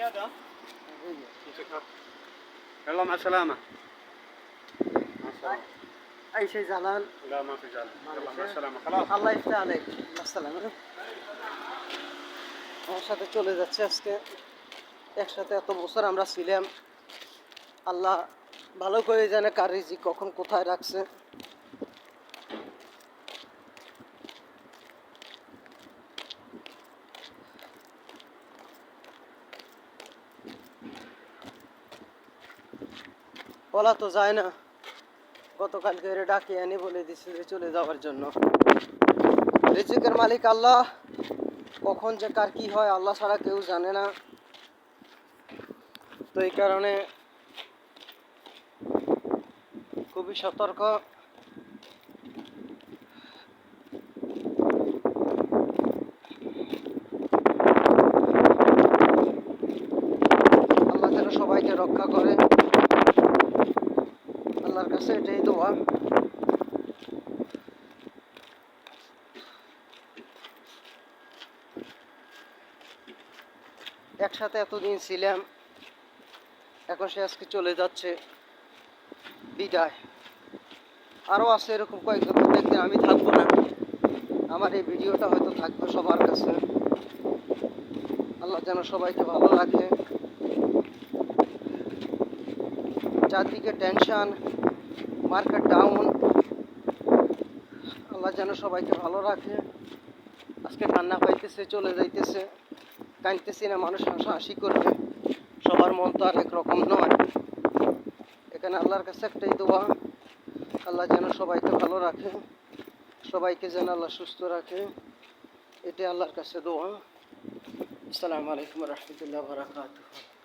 زيادة يلا مع السلامة. مع السلامة. أي شيء زعلان؟ لا ما في زعل. يلا مع السلامة خلاص. الله يفتح عليك. مع السلامة. আমার সাথে চলে যাচ্ছে আজকে একসাথে এত বছর আমরা ছিলাম, আল্লাহ ভালো করে জানে কার রিজিক কখন কোথায় রাখছে। বলা তো যায় না, গতকালকে এর ডাকি আনি বলে দিচ্ছে যে চলে যাওয়ার জন্য। রিজিকের মালিক আল্লাহ, কখন যে কার কি হয় আল্লাহ ছাড়া কেউ জানে না। তো এই কারণে খুবই সতর্ক। আল্লাহ যেন সবাইকে রক্ষা করে, আল্লাহর কাছে এটাই দোয়া। একসাথে এতদিন ছিলাম, এখন সে আজকে চলে যাচ্ছে, বিদায়। আরও আছে এরকম কয়েকজন, প্রত্যেকদিন আমি থাকবো না, আমার এই ভিডিওটা হয়তো থাকবে সবার কাছে। আল্লাহ যেন সবাইকে ভালো রাখে। চারদিকে টেনশন, মার্কেট ডাউন, আল্লাহ যেন সবাইকে ভালো রাখে। আজকে কান্না পাইতেছে, চলে যাইতেছে, কাঁদতেছি না, মানুষ হাসাহাসি করবে, সবার মন তো আর একরকম নয়। এখানে আল্লাহর কাছে একটাই দোয়া, আল্লাহ যেন সবাইকে ভালো রাখে, সবাইকে যেন আল্লাহ সুস্থ রাখে, এটাই আল্লাহর কাছে দোয়া। আসসালামু আলাইকুম ওয়া রাহমাতুল্লাহি ওয়া বারাকাতুহু।